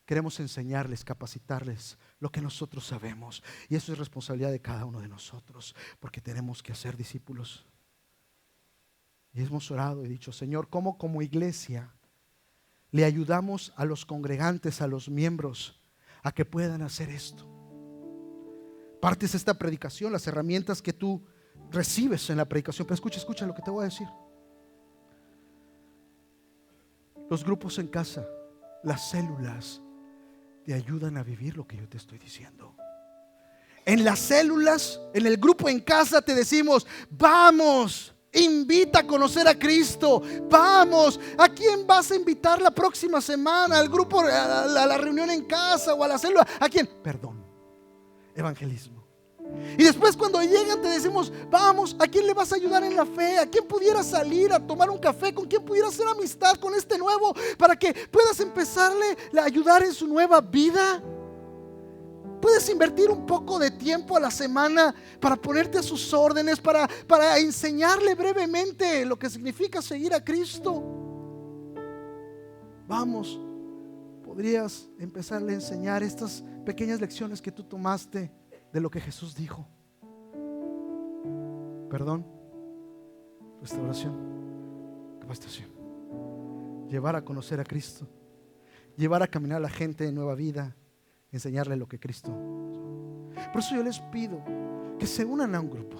Queremos enseñarles, capacitarles lo que nosotros sabemos. Y eso es responsabilidad de cada uno de nosotros, porque tenemos que hacer discípulos. Y hemos orado y dicho, Señor, ¿cómo como iglesia le ayudamos a los congregantes, a los miembros, a que puedan hacer esto? Partes esta predicación, las herramientas que tú recibes en la predicación. Pero escucha lo que te voy a decir. Los grupos en casa, las células, te ayudan a vivir lo que yo te estoy diciendo. En las células, en el grupo en casa te decimos, vamos, invita a conocer a Cristo. Vamos, ¿a quién vas a invitar la próxima semana? ¿Al grupo, a la reunión en casa o a la célula? ¿A quién? Perdón, evangelismo. Y después cuando llegan te decimos, vamos, ¿a quién le vas a ayudar en la fe? ¿A quién pudiera salir a tomar un café? ¿Con quién pudiera hacer amistad con este nuevo? Para que puedas empezarle a ayudar en su nueva vida. Puedes invertir un poco de tiempo a la semana para ponerte a sus órdenes, para enseñarle brevemente lo que significa seguir a Cristo. Vamos, podrías empezarle a enseñar estas pequeñas lecciones que tú tomaste de lo que Jesús dijo. Perdón, restauración, capacitación. Llevar a conocer a Cristo, llevar a caminar a la gente de nueva vida, enseñarle lo que Cristo. Por eso yo les pido que se unan a un grupo.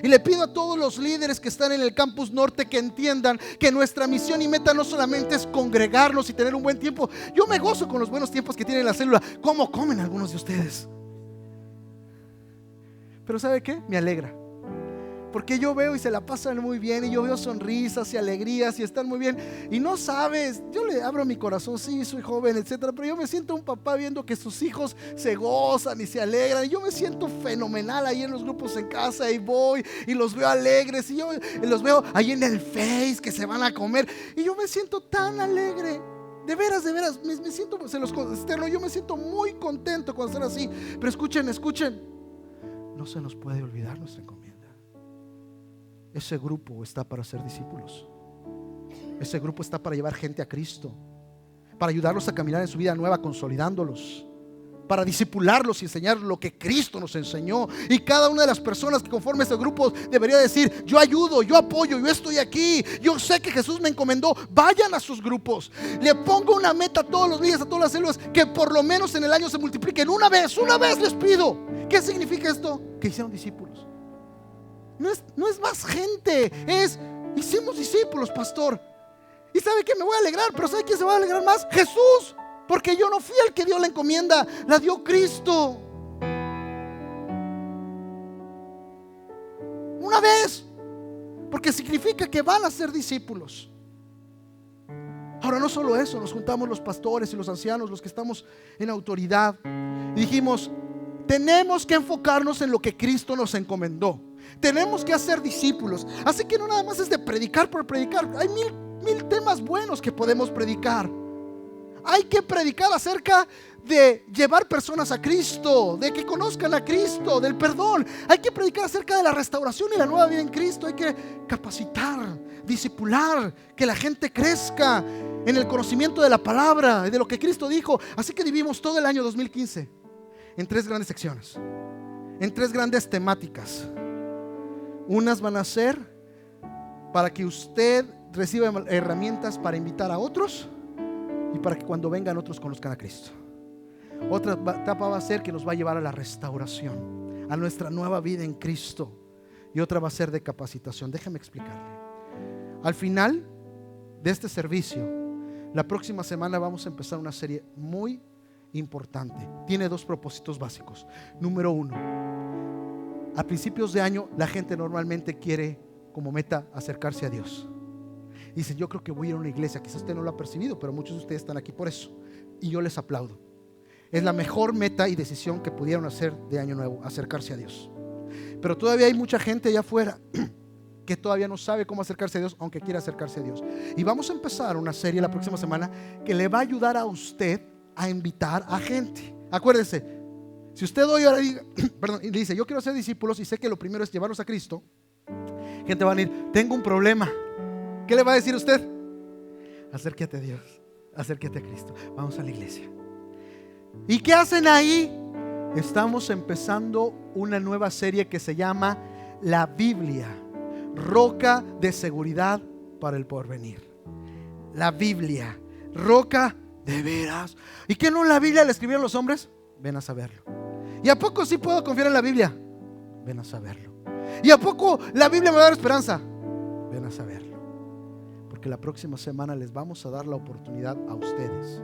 Y le pido a todos los líderes que están en el campus norte que entiendan que nuestra misión y meta no solamente es congregarnos y tener un buen tiempo. Yo me gozo con los buenos tiempos que tienen la célula. ¿Cómo comen algunos de ustedes? Pero ¿sabe qué? Me alegra. Porque yo veo y se la pasan muy bien, y yo veo sonrisas y alegrías y están muy bien. Y no sabes, yo le abro mi corazón, sí, soy joven, etcétera, pero yo me siento un papá viendo que sus hijos se gozan y se alegran. Y yo me siento fenomenal ahí en los grupos en casa, y voy y los veo alegres, y yo los veo ahí en el Face que se van a comer, y yo me siento tan alegre. De veras, me siento, se los externo, yo me siento muy contento cuando están así. Pero escuchen, no se nos puede olvidar nuestra encomienda. Ese grupo está para ser discípulos. Ese grupo está para llevar gente a Cristo, para ayudarlos a caminar en su vida nueva, consolidándolos, para discipularlos y enseñar lo que Cristo nos enseñó. Y cada una de las personas que conforman este grupo debería decir: yo ayudo, yo apoyo, yo estoy aquí, yo sé que Jesús me encomendó. Vayan a sus grupos. Le pongo una meta a todos los días, a todas las células, que por lo menos en el año se multipliquen una vez les pido. ¿Qué significa esto? Que hicieron discípulos. No es más gente, es hicimos discípulos, pastor. Y ¿sabe qué? Me voy a alegrar, pero ¿sabe quién se va a alegrar más? Jesús, porque yo no fui el que dio la encomienda, la dio Cristo. Una vez, porque significa que van a ser discípulos. Ahora, no solo eso, nos juntamos los pastores y los ancianos, los que estamos en autoridad, y dijimos: tenemos que enfocarnos en lo que Cristo nos encomendó. Tenemos que hacer discípulos. Así que no nada más es de predicar por predicar. Hay mil temas buenos que podemos predicar. Hay que predicar acerca de llevar personas a Cristo, de que conozcan a Cristo, del perdón. Hay que predicar acerca de la restauración y la nueva vida en Cristo. Hay que capacitar, discipular, que la gente crezca en el conocimiento de la palabra y de lo que Cristo dijo. Así que dividimos todo el año 2015 en 3 grandes secciones, en 3 grandes temáticas. Unas van a ser para que usted reciba herramientas para invitar a otros y para que cuando vengan otros conozcan a Cristo. Otra etapa va a ser que nos va a llevar a la restauración, a nuestra nueva vida en Cristo. Y otra va a ser de capacitación. Déjame explicarle. Al final de este servicio, la próxima semana vamos a empezar una serie muy importante. Tiene 2 propósitos básicos. Número 1, a principios de año la gente normalmente quiere como meta acercarse a Dios. Dicen: yo creo que voy a ir a una iglesia. Quizás usted no lo ha percibido, pero muchos de ustedes están aquí por eso, y yo les aplaudo. Es la mejor meta y decisión que pudieron hacer de año nuevo, acercarse a Dios. Pero todavía hay mucha gente allá afuera que todavía no sabe cómo acercarse a Dios, aunque quiera acercarse a Dios. Y vamos a empezar una serie la próxima semana que le va a ayudar a usted a invitar a gente. Acuérdese, si usted hoy ahora diga, y dice: yo quiero ser discípulos y sé que lo primero es llevarlos a Cristo, gente va a decir: tengo un problema. ¿Qué le va a decir usted? Acércate a Dios, acércate a Cristo, vamos a la iglesia. ¿Y qué hacen ahí? Estamos empezando una nueva serie que se llama La Biblia, roca de seguridad para el porvenir. La Biblia, roca de veras. ¿Y qué no la Biblia la escribieron los hombres? Ven a saberlo. ¿Y a poco sí puedo confiar en la Biblia? Ven a saberlo. ¿Y a poco la Biblia me va a dar esperanza? Ven a saberlo. porque la próxima semana les vamos a dar la oportunidad a ustedes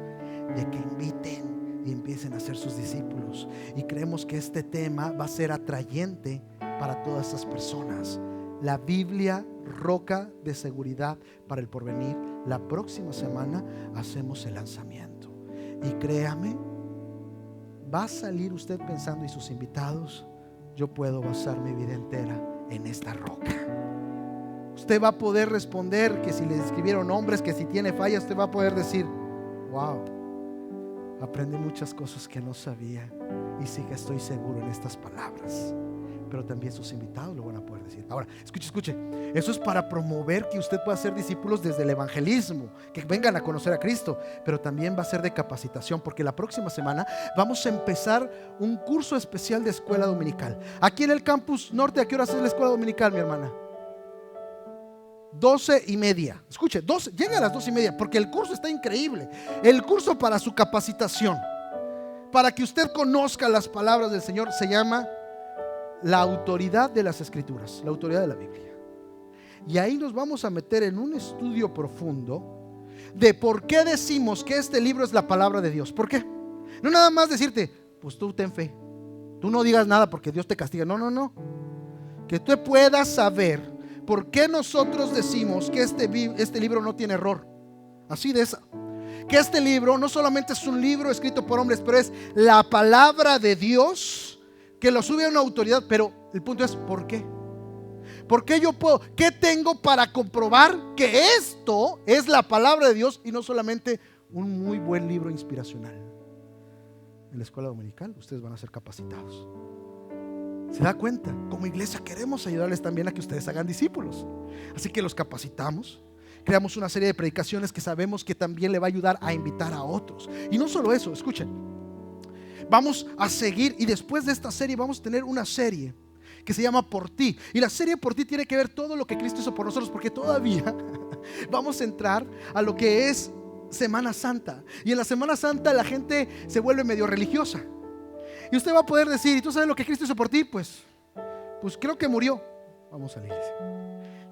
de que inviten y empiecen a ser sus discípulos. Y creemos que este tema va a ser atrayente para todas estas personas. La Biblia, roca de seguridad para el porvenir. La próxima semana hacemos el lanzamiento. Y créame, va a salir usted pensando, y sus invitados, yo puedo basar mi vida entera en esta roca. Usted va a poder responder que si le escribieron nombres, que si tiene fallas, usted va a poder decir: wow, aprendí muchas cosas que no sabía, y sí que estoy seguro en estas palabras. Pero también sus invitados lo van a poder decir. Ahora, escuche, eso es para promover que usted pueda ser discípulos desde el evangelismo, que vengan a conocer a Cristo, pero también va a ser de capacitación, porque la próxima semana vamos a empezar un curso especial de escuela dominical. Aquí en el campus norte, ¿a qué horas es la escuela dominical, mi hermana? 12:30. Escuche, llega a las 12:30, porque el curso está increíble. El curso para su capacitación, para que usted conozca las palabras del Señor, se llama la autoridad de las Escrituras, la autoridad de la Biblia. Y ahí nos vamos a meter en un estudio profundo de por qué decimos que este libro es la palabra de Dios. ¿Por qué? No nada más decirte, pues tú ten fe, tú no digas nada porque Dios te castiga. No. Que tú puedas saber por qué nosotros decimos que este libro no tiene error. Así de esa. Que este libro no solamente es un libro escrito por hombres, pero es la palabra de Dios, que lo sube a una autoridad. Pero el punto es, ¿por qué? ¿Por qué yo puedo? ¿Qué tengo para comprobar que esto es la palabra de Dios y no solamente un muy buen libro inspiracional? En la escuela dominical ustedes van a ser capacitados. ¿Se da cuenta? Como iglesia queremos ayudarles también a que ustedes hagan discípulos. Así que los capacitamos. Creamos una serie de predicaciones que sabemos que también le va a ayudar a invitar a otros. Y no solo eso, escuchen. Vamos a seguir, y después de esta serie vamos a tener una serie que se llama Por Ti. Y la serie Por Ti tiene que ver todo lo que Cristo hizo por nosotros, porque todavía vamos a entrar a lo que es Semana Santa. Y en la Semana Santa la gente se vuelve medio religiosa. Y usted va a poder decir, ¿y tú sabes lo que Cristo hizo por ti? Pues creo que murió. Vamos a la iglesia.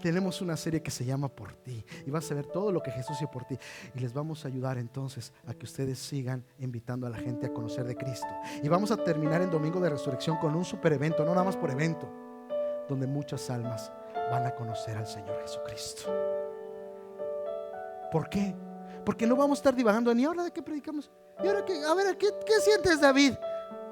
Tenemos una serie que se llama Por Ti, y vas a ver todo lo que Jesús hizo por ti. Y les vamos a ayudar entonces a que ustedes sigan invitando a la gente a conocer de Cristo. Y vamos a terminar en Domingo de Resurrección con un super evento, no nada más por evento, donde muchas almas van a conocer al Señor Jesucristo. ¿Por qué? Porque no vamos a estar divagando ni ahora de qué predicamos. Y ahora qué, a ver, ¿qué sientes, David?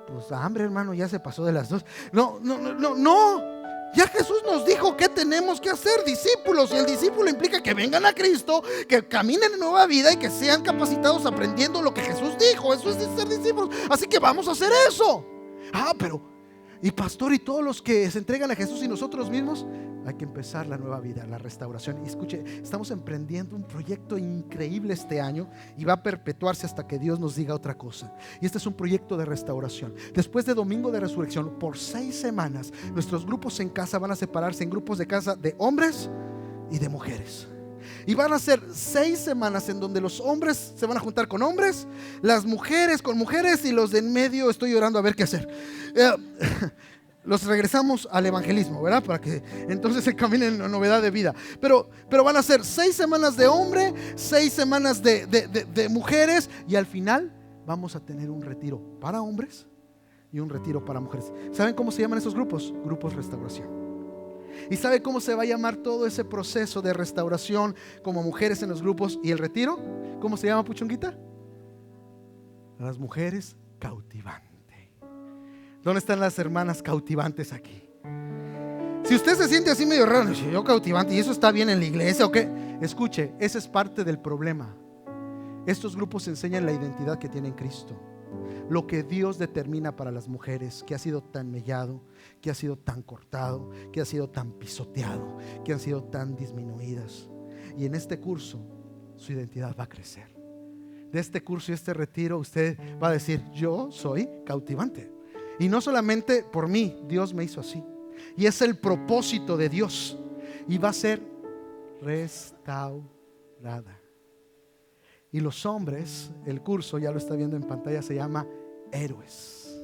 Pues hambre, hermano, ya se pasó de las 2. No. Ya Jesús nos dijo que tenemos que hacer discípulos, y el discípulo implica que vengan a Cristo, que caminen en nueva vida y que sean capacitados aprendiendo lo que Jesús dijo. Eso es de ser discípulos. Así que vamos a hacer eso. Pero y pastor, y todos los que se entregan a Jesús y nosotros mismos, hay que empezar la nueva vida, la restauración. Y escuche, estamos emprendiendo un proyecto increíble este año, y va a perpetuarse hasta que Dios nos diga otra cosa. Y este es un proyecto de restauración. Después de Domingo de Resurrección, por 6 semanas, nuestros grupos en casa van a separarse en grupos de casa de hombres y de mujeres. Y van a ser 6 semanas en donde los hombres se van a juntar con hombres, las mujeres con mujeres, y los de en medio estoy llorando a ver qué hacer. Los regresamos al evangelismo, ¿verdad? Para que entonces se caminen en novedad de vida. Pero van a ser 6 semanas de hombre, 6 semanas de mujeres, y al final vamos a tener un retiro para hombres y un retiro para mujeres. ¿Saben cómo se llaman esos grupos? Grupos Restauración. ¿Y sabe cómo se va a llamar todo ese proceso de restauración como mujeres en los grupos y el retiro? ¿Cómo se llama, Puchonguita? Las mujeres cautivantes. ¿Dónde están las hermanas cautivantes aquí? Si usted se siente así medio raro, yo cautivante, ¿y eso está bien en la iglesia o qué? Escuche, ese es parte del problema. Estos grupos enseñan la identidad que tiene en Cristo, lo que Dios determina para las mujeres, que ha sido tan mellado, que ha sido tan cortado, que ha sido tan pisoteado, que han sido tan disminuidas. Y en este curso su identidad va a crecer. De este curso y este retiro usted va a decir, yo soy cautivante. Y no solamente por mí, Dios me hizo así. Y es el propósito de Dios. Y va a ser restaurada. Y los hombres, el curso, ya lo está viendo en pantalla, se llama Héroes.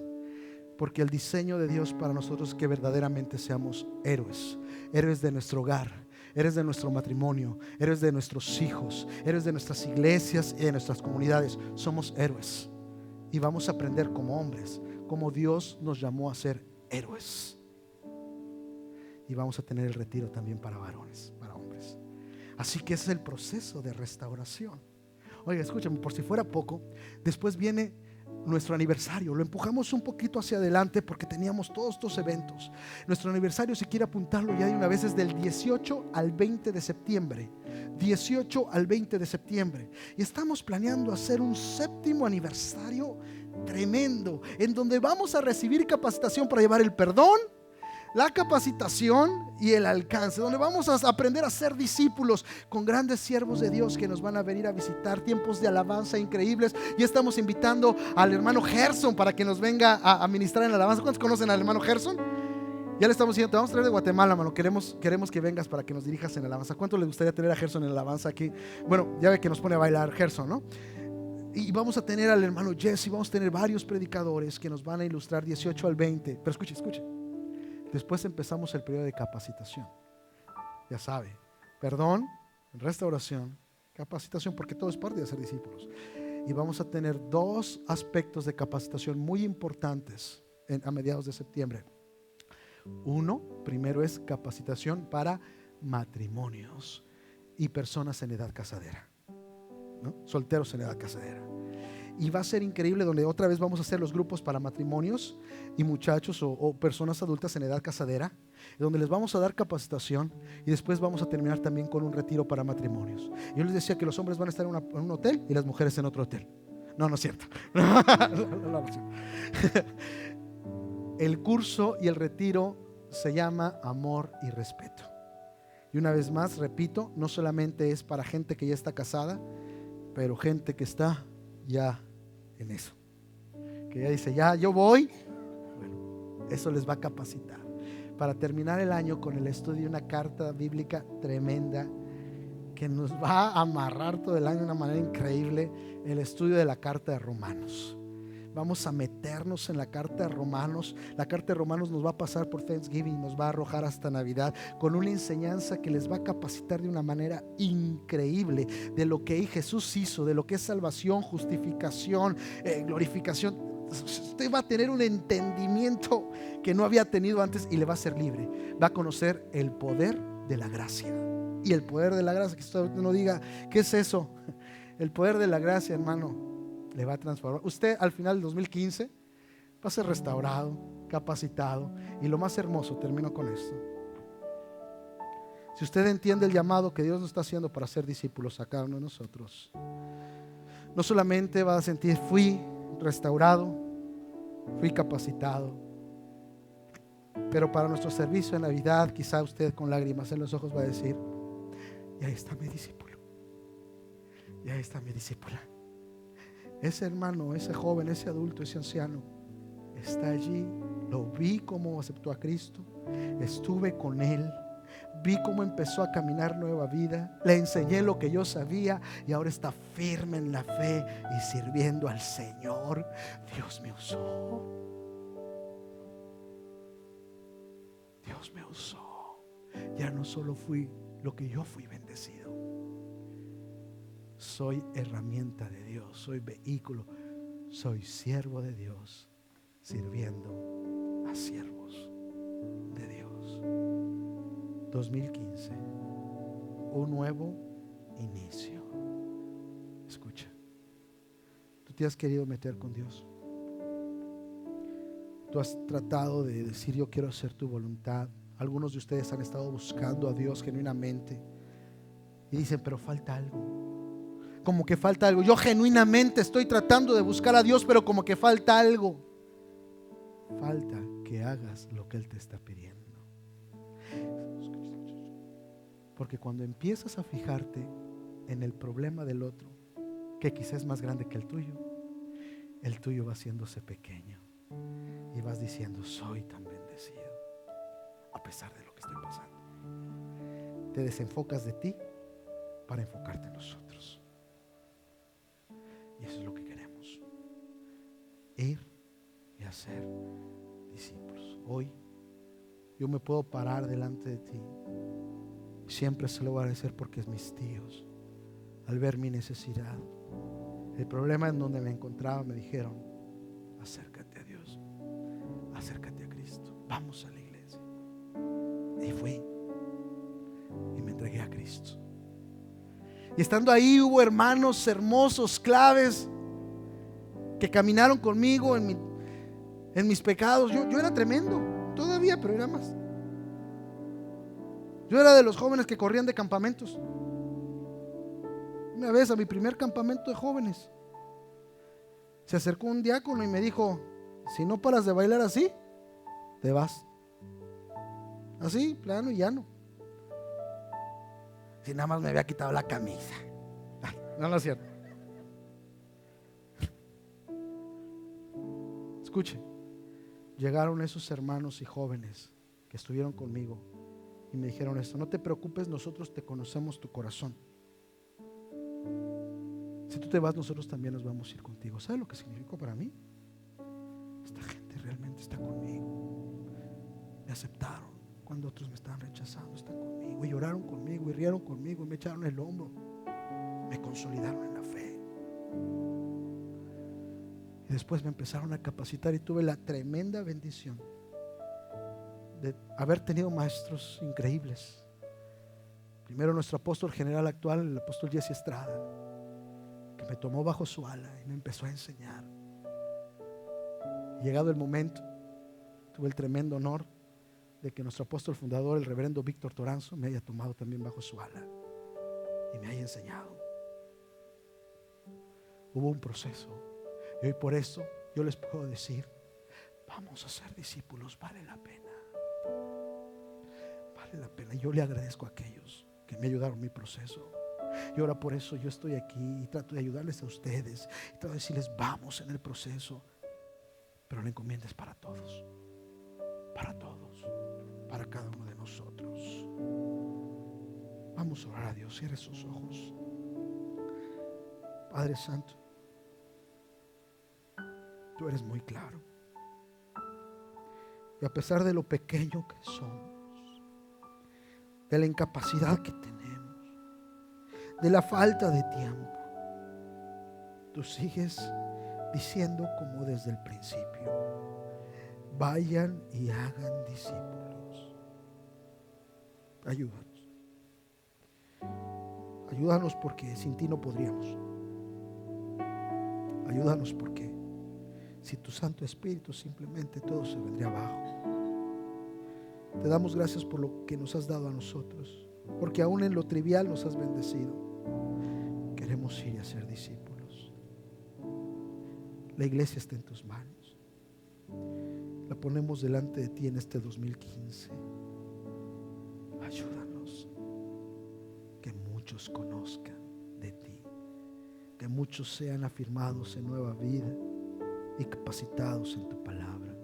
Porque el diseño de Dios para nosotros es que verdaderamente seamos héroes. Héroes de nuestro hogar, eres de nuestro matrimonio, eres de nuestros hijos, eres de nuestras iglesias y de nuestras comunidades. Somos héroes y vamos a aprender como hombres como Dios nos llamó a ser héroes. Y vamos a tener el retiro también para varones, para hombres. Así que ese es el proceso de restauración. Oiga, escúchame, por si fuera poco, después viene nuestro aniversario. Lo empujamos un poquito hacia adelante porque teníamos todos estos eventos. Nuestro aniversario, si quiere apuntarlo ya de una vez, es del 18 al 20 de septiembre. 18 al 20 de septiembre. Y estamos planeando hacer un 7º aniversario tremendo, en donde vamos a recibir capacitación para llevar el perdón, la capacitación y el alcance, donde vamos a aprender a ser discípulos con grandes siervos de Dios que nos van a venir a visitar, tiempos de alabanza increíbles. Y estamos invitando al hermano Gerson para que nos venga a ministrar en la alabanza. ¿Cuántos conocen al hermano Gerson? Ya le estamos diciendo, te vamos a traer de Guatemala, mano. Queremos que vengas para que nos dirijas en la alabanza. ¿Cuánto le gustaría tener a Gerson en la alabanza aquí? Bueno, ya ve que nos pone a bailar Gerson, ¿no? Y vamos a tener al hermano Jesse, vamos a tener varios predicadores que nos van a ilustrar 18 al 20. Pero escuche. Después empezamos el periodo de capacitación. Ya sabe, perdón, restauración, capacitación, porque todo es parte de ser discípulos. Y vamos a tener 2 aspectos de capacitación muy importantes a mediados de septiembre. Primero es capacitación para matrimonios y personas en edad casadera, ¿no? Solteros en edad casadera. Y va a ser increíble, donde otra vez vamos a hacer los grupos para matrimonios y muchachos o personas adultas en edad casadera, donde les vamos a dar capacitación y después vamos a terminar también con un retiro para matrimonios. Yo les decía que los hombres van a estar en un hotel y las mujeres en otro hotel. No es cierto. No es cierto. El curso y el retiro se llama Amor y Respeto. Y una vez más, repito, no solamente es para gente que ya está casada, pero gente que está ya en eso, que ya dice, ya yo voy. Bueno, eso les va a capacitar para terminar el año con el estudio de una carta bíblica tremenda que nos va a amarrar todo el año de una manera increíble. El estudio de la carta de Romanos. Vamos a meternos en la carta de Romanos. La carta de Romanos nos va a pasar por Thanksgiving, nos va a arrojar hasta Navidad con una enseñanza que les va a capacitar de una manera increíble de lo que Jesús hizo, de lo que es salvación, justificación, glorificación. Usted va a tener un entendimiento que no había tenido antes y le va a ser libre. Va a conocer el poder de la gracia. Y el poder de la gracia, que usted no diga, ¿qué es eso? El poder de la gracia, hermano, le va a transformar. Usted al final del 2015 va a ser restaurado, capacitado. Y lo más hermoso, termino con esto. Si usted entiende el llamado que Dios nos está haciendo para ser discípulos a cada uno de nosotros, no solamente va a sentir, fui restaurado, fui capacitado, pero para nuestro servicio de Navidad, quizá usted con lágrimas en los ojos va a decir, y ahí está mi discípulo, y ahí está mi discípula. Ese hermano, ese joven, ese adulto, ese anciano está allí. Lo vi cómo aceptó a Cristo, estuve con él, vi cómo empezó a caminar nueva vida, le enseñé lo que yo sabía y ahora está firme en la fe y sirviendo al Señor. Dios me usó. Dios me usó. Ya no solo fui lo que yo fui bendecido. Soy herramienta de Dios, soy vehículo, soy siervo de Dios, sirviendo a siervos de Dios. 2015, un nuevo inicio. Escucha, tú te has querido meter con Dios. Tú has tratado de decir, yo quiero hacer tu voluntad. Algunos de ustedes han estado buscando a Dios genuinamente y dicen, pero falta algo. Como que falta algo. Yo genuinamente estoy tratando de buscar a Dios, pero como que falta algo. Falta que hagas lo que Él te está pidiendo. Porque cuando empiezas a fijarte en el problema del otro, que quizás es más grande que el tuyo va haciéndose pequeño. Y vas diciendo, soy tan bendecido a pesar de lo que estoy pasando. Te desenfocas de ti para enfocarte en nosotros. Y eso es lo que queremos. Ir y hacer discípulos. Hoy yo me puedo parar delante de ti Siempre se lo voy a agradecer porque es mis tíos. Al ver mi necesidad, el problema en donde me encontraba, me dijeron: acércate a Dios, acércate a Cristo, vamos a la iglesia. Y fui y me entregué a Cristo. Y estando ahí hubo hermanos hermosos, claves, que caminaron conmigo en mis pecados. Yo era tremendo todavía, pero era más. Yo era de los jóvenes que corrían de campamentos. Una vez a mi primer campamento de jóvenes se acercó un diácono y me dijo: si no paras de bailar así, te vas. Así, plano y llano. Si nada más me había quitado la camisa. No es cierto. Escuche, llegaron esos hermanos y jóvenes que estuvieron conmigo y me dijeron esto: no te preocupes, nosotros te conocemos tu corazón. Si tú te vas, nosotros también nos vamos a ir contigo. ¿Sabes lo que significó para mí? Esta gente realmente está conmigo. Me aceptaron cuando otros me estaban rechazando. Están conmigo y lloraron conmigo y rieron conmigo y me echaron el hombro. Me consolidaron en la fe. Y después me empezaron a capacitar y tuve la tremenda bendición de haber tenido maestros increíbles. Primero nuestro apóstol general actual, el apóstol Jesse Estrada, que me tomó bajo su ala y me empezó a enseñar. Y llegado el momento, tuve el tremendo honor de que nuestro apóstol fundador, el reverendo Víctor Toranzo, me haya tomado también bajo su ala y me haya enseñado. Hubo un proceso y hoy por eso yo les puedo decir: vamos a ser discípulos, vale la pena. Vale la pena. Yo le agradezco a aquellos que me ayudaron en mi proceso. Y ahora por eso yo estoy aquí y trato de ayudarles a ustedes y trato de decirles: vamos en el proceso. Pero la encomienda es para todos, para cada uno de nosotros. Vamos a orar a Dios. Cierre sus ojos. Padre Santo, tú eres muy claro. Y a pesar de lo pequeño que somos, de la incapacidad que tenemos, de la falta de tiempo, tú sigues diciendo como desde el principio: vayan y hagan discípulos. Ayúdanos. Ayúdanos porque sin ti no podríamos. Ayúdanos porque sin tu Santo Espíritu simplemente todo se vendría abajo. Te damos gracias por lo que nos has dado a nosotros, porque aún en lo trivial nos has bendecido. Queremos ir a ser discípulos. La iglesia está en tus manos. La ponemos delante de ti en este 2015. Ayúdanos, que muchos conozcan de ti, que muchos sean afirmados en nueva vida y capacitados en tu palabra.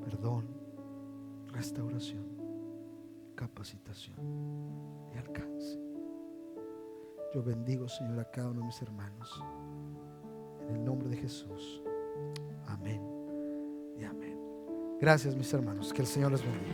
Perdón, restauración, capacitación y alcance. Yo bendigo, Señor, a cada uno de mis hermanos en el nombre de Jesús. Amén y amén. Gracias, mis hermanos. Que el Señor les bendiga.